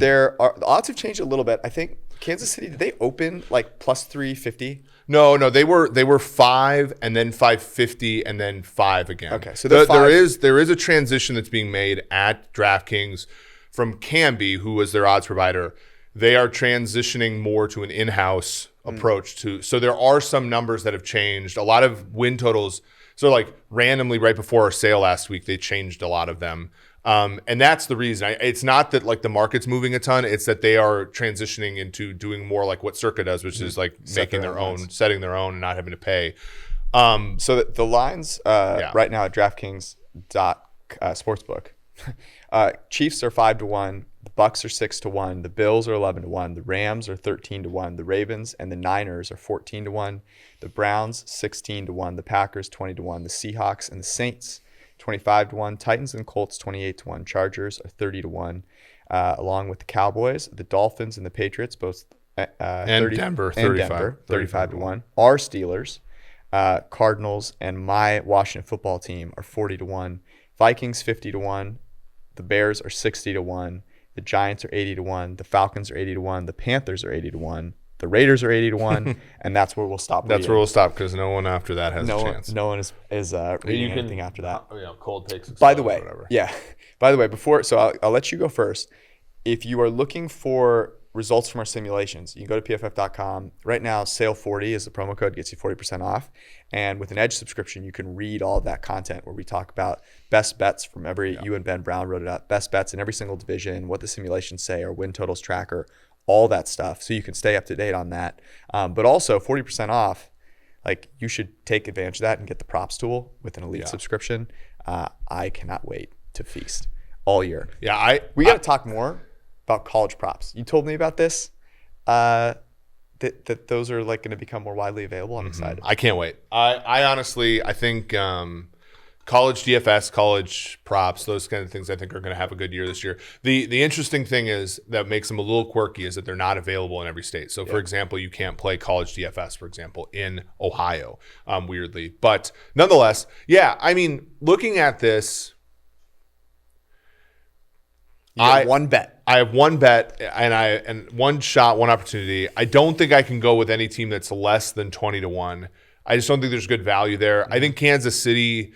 The odds have changed a little bit. I think Kansas City, did they open like plus 350? No, they were 5 and then 550 and then 5 again. Okay, so there is a transition that's being made at DraftKings from Canby, who was their odds provider. They are transitioning more to an in-house approach to. So there are some numbers that have changed. A lot of win totals. So like randomly right before our sale last week, they changed a lot of them. And that's the reason. It's not that like the market's moving a ton. It's that they are transitioning into doing more like what Circa does, which is like making their own, setting their own and not having to pay. So the lines right now at DraftKings Sportsbook, Chiefs are 5-1. The Bucks are 6-1. The Bills are 11-1. The Rams are 13-1. The Ravens and the Niners are 14-1. The Browns 16-1. The Packers 20-1. The Seahawks and the Saints 25-1. Titans and Colts 28-1. Chargers are 30-1. Along with the Cowboys, the Dolphins and the Patriots both Denver 35-1. Our Steelers, Cardinals and my Washington football team are 40-1. Vikings 50-1. The Bears are 60-1. The Giants are 80-1. The Falcons are 80-1. The Panthers are 80-1. The Raiders are 80-1. And that's where we'll stop. That's where we'll stop because no one after that has a chance. No one is reading anything after that. Cold takes. By the way, I'll let you go first. If you are looking for results from our simulations, you can go to pff.com. Right now, sale 40 is the promo code, gets you 40% off. And with an Edge subscription, you can read all of that content where we talk about best bets from you and Ben Brown wrote it up, best bets in every single division, what the simulations say, our win totals tracker, all that stuff. So you can stay up to date on that. But also 40% off, like you should take advantage of that and get the props tool with an elite subscription. I cannot wait to feast all year. Yeah, we got to talk more about college props. You told me about this, that those are like going to become more widely available. I'm excited. I can't wait. I honestly, I think college DFS, college props, those kind of things I think are going to have a good year this year. The interesting thing is that makes them a little quirky is that they're not available in every state. So for example, you can't play college DFS, for example, in Ohio, weirdly. But nonetheless, I mean, looking at this, I have one bet. I have one bet and one shot, one opportunity. I don't think I can go with any team that's less than 20-1. I just don't think there's good value there. I think Kansas City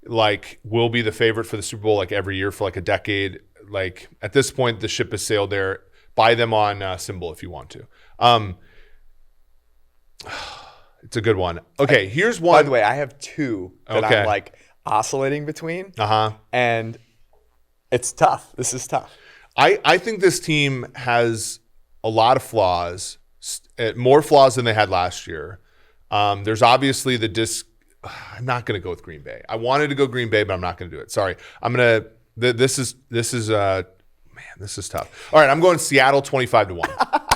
will be the favorite for the Super Bowl every year for a decade. At this point, the ship has sailed there. Buy them on Symbol if you want to. It's a good one. Okay, here's one. By the way, I have two that I'm oscillating between. And it's tough. This is tough. I think this team has a lot of flaws, more flaws than they had last year. There's obviously I'm not going to go with Green Bay. I wanted to go Green Bay, but I'm not going to do it. Sorry. I'm going to this is tough. All right, I'm going Seattle 25-1.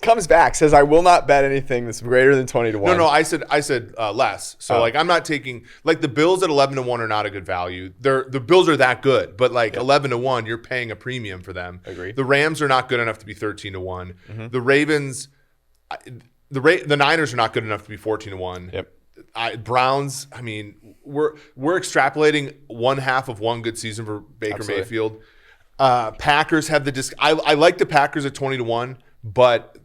Comes back, says I will not bet anything that's greater than 20-1. No, I said less. So I'm not taking the Bills at 11-1 are not a good value. The Bills are that good, but 11-1, you're paying a premium for them. Agreed. The Rams are not good enough to be 13-1. Mm-hmm. The Ravens, the Niners are not good enough to be 14-1. Yep. Browns, I mean, we're extrapolating one half of one good season for Baker Absolutely. Mayfield. Packers have I like the Packers at 20-1, but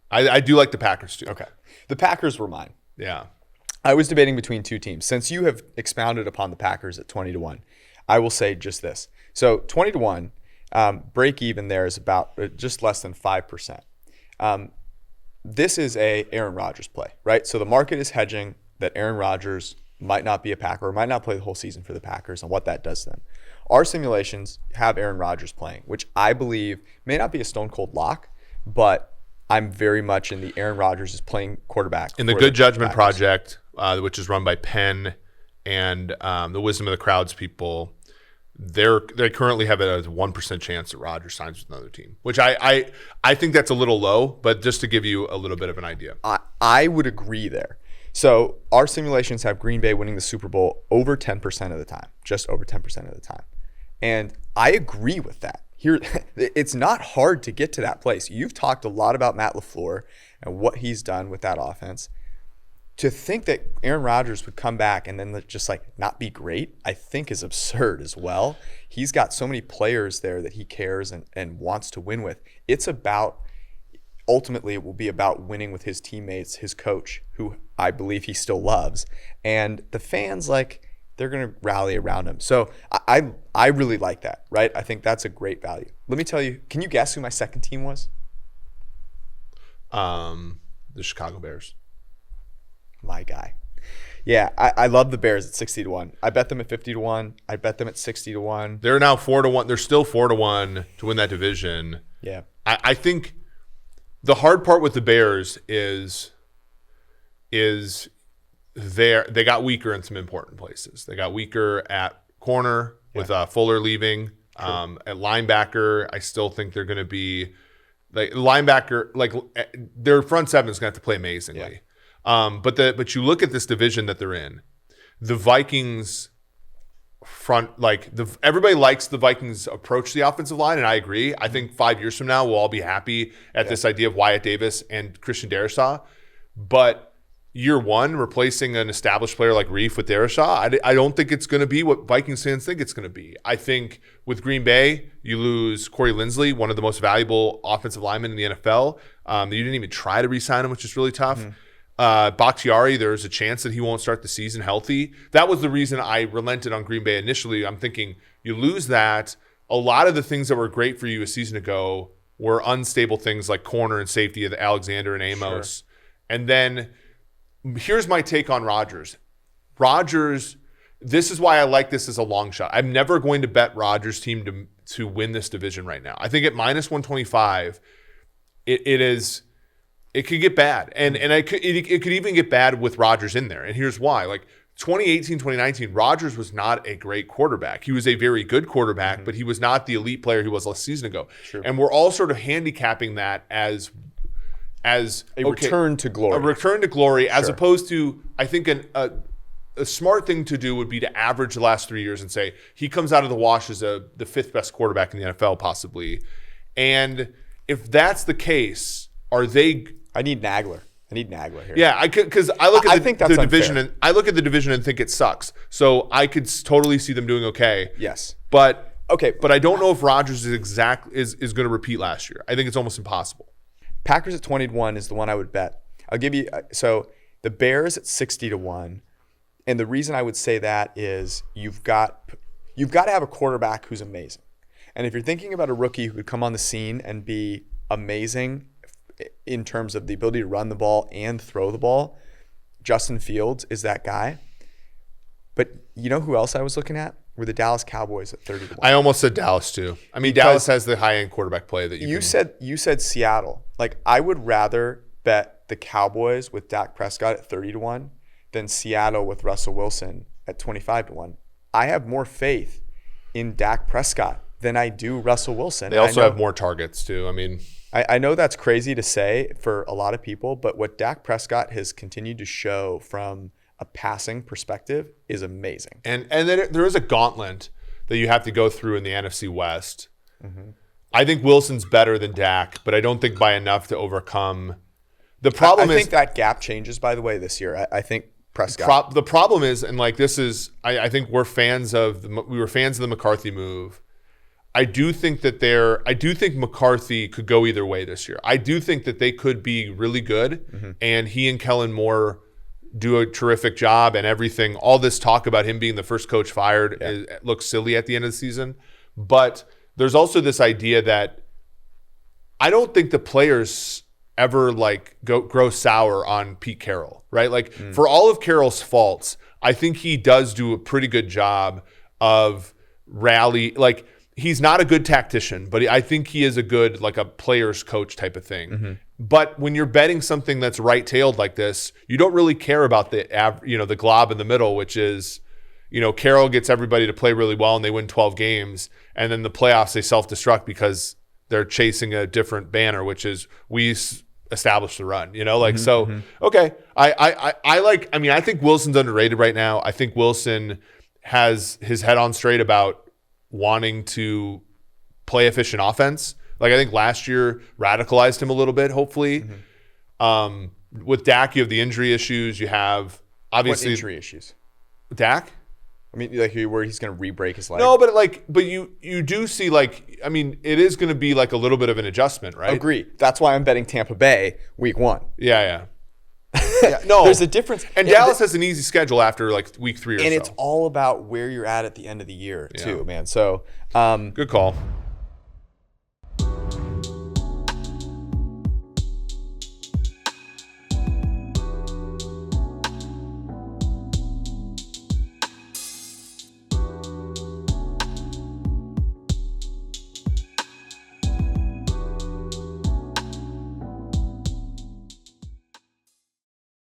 I do like the Packers too. Okay. The Packers were mine. Yeah. I was debating between two teams. Since you have expounded upon the Packers at 20-1, I will say just this. So 20-1, break even there is about just less than 5%. This is a Aaron Rodgers play, right? So the market is hedging that Aaron Rodgers might not be a Packer or might not play the whole season for the Packers and what that does to them. Our simulations have Aaron Rodgers playing, which I believe may not be a stone cold lock, but I'm very much in the Aaron Rodgers is playing quarterback. In the Good Judgment Project, which is run by Penn and the Wisdom of the Crowds people, they currently have a 1% chance that Rodgers signs with another team, which I think that's a little low, but just to give you a little bit of an idea. I would agree there. So our simulations have Green Bay winning the Super Bowl over 10% of the time, just over 10% of the time. And I agree with that. Here, it's not hard to get to that place. You've talked a lot about Matt LaFleur and what he's done with that offense. to think that Aaron Rodgers would come back and then just like not be great, I think is absurd as well. He's got so many players there that he cares and wants to win with. Ultimately, it will be about winning with his teammates, his coach, who I believe he still loves. And the fans, like, they're going to rally around him. So I really like that, right? I think that's a great value. Let me tell you, can you guess who my second team was? The Chicago Bears. My guy. Yeah, I love the Bears at 60-1. I bet them at 50-1. I bet them at 60-1. They're now 4-1. They're still 4-1 to win that division. Yeah. I think the hard part with the Bears is they got weaker in some important places. They got weaker at corner with Fuller leaving. At linebacker, I still think they're going to be like linebacker. Like their front seven is going to have to play amazingly. Yeah. But you look at this division that they're in. The Vikings front, like everybody likes the Vikings approach to the offensive line, and I agree. I think 5 years from now we'll all be happy at this idea of Wyatt Davis and Christian Darrisaw. But year one, replacing an established player like Reif with Darrisaw, I don't think it's going to be what Vikings fans think it's going to be. I think with Green Bay, you lose Corey Linsley, one of the most valuable offensive linemen in the NFL. You didn't even try to re-sign him, which is really tough. Mm-hmm. Bakhtiari, there's a chance that he won't start the season healthy. That was the reason I relented on Green Bay initially. I'm thinking you lose that. A lot of the things that were great for you a season ago were unstable things like corner and safety of Alexander and Amos. Sure. And then here's my take on Rodgers. Rodgers, this is why I like this as a long shot. I'm never going to bet Rodgers' team to win this division right now. I think at minus 125, it could get bad. And it could even get bad with Rodgers in there. And here's why. Like 2018, 2019, Rodgers was not a great quarterback. He was a very good quarterback, but he was not the elite player he was last season ago. Sure. And we're all sort of handicapping that as a return to glory. A return to glory, as opposed to, I think a smart thing to do would be to average the last 3 years and say he comes out of the wash as the fifth best quarterback in the NFL possibly. And if that's the case, are they? I need Nagler here. Yeah, because I look at the division unfair. and I look at the division and think it sucks. So I could totally see them doing okay. Yes, but I don't know if Rodgers is going to repeat last year. I think it's almost impossible. Packers at 20-1 is the one I would bet. I'll give you so the Bears at 60-1, and the reason I would say that is you've got to have a quarterback who's amazing, and if you're thinking about a rookie who could come on the scene and be amazing in terms of the ability to run the ball and throw the ball, Justin Fields is that guy. But you know who else I was looking at? Were the Dallas Cowboys at 30-1. I almost said Dallas too. I mean, Dallas has the high-end quarterback play that you said Seattle. Like, I would rather bet the Cowboys with Dak Prescott at 30-1 than Seattle with Russell Wilson at 25-1. I have more faith in Dak Prescott than I do Russell Wilson. They also have more targets too. I mean, I know that's crazy to say for a lot of people, but what Dak Prescott has continued to show from a passing perspective is amazing. And then there is a gauntlet that you have to go through in the NFC West. Mm-hmm. I think Wilson's better than Dak, but I don't think by enough to overcome. The problem I think that gap changes, by the way, this year. I think Prescott. The problem is, and like this is, I think we were fans of the McCarthy move. I do think McCarthy could go either way this year. I do think that they could be really good, and he and Kellen Moore do a terrific job, and everything. All this talk about him being the first coach fired looks silly at the end of the season. But there's also this idea that I don't think the players ever grow sour on Pete Carroll, right? Like for all of Carroll's faults, I think he does do a pretty good job of rally. Like, he's not a good tactician, but I think he is a good, like, a player's coach type of thing. Mm-hmm. But when you're betting something that's right-tailed like this, you don't really care about the glob in the middle, which is, Carroll gets everybody to play really well and they win 12 games, and then the playoffs they self-destruct because they're chasing a different banner, which is we establish the run. Okay. I think Wilson's underrated right now. I think Wilson has his head on straight about wanting to play efficient offense. Like, I think last year radicalized him a little bit, hopefully. with Dak, you have the injury issues. You have What obviously injury issues? Dak. I mean, like where he's going to re-break his leg. No, but you do see like, I mean, it is going to be like a little bit of an adjustment, right? Agree. That's why I'm betting Tampa Bay week 1. Yeah. No, There's a difference. And Dallas has an easy schedule after like week 3 or so. And it's all about where you're at the end of the year too, man. So good call.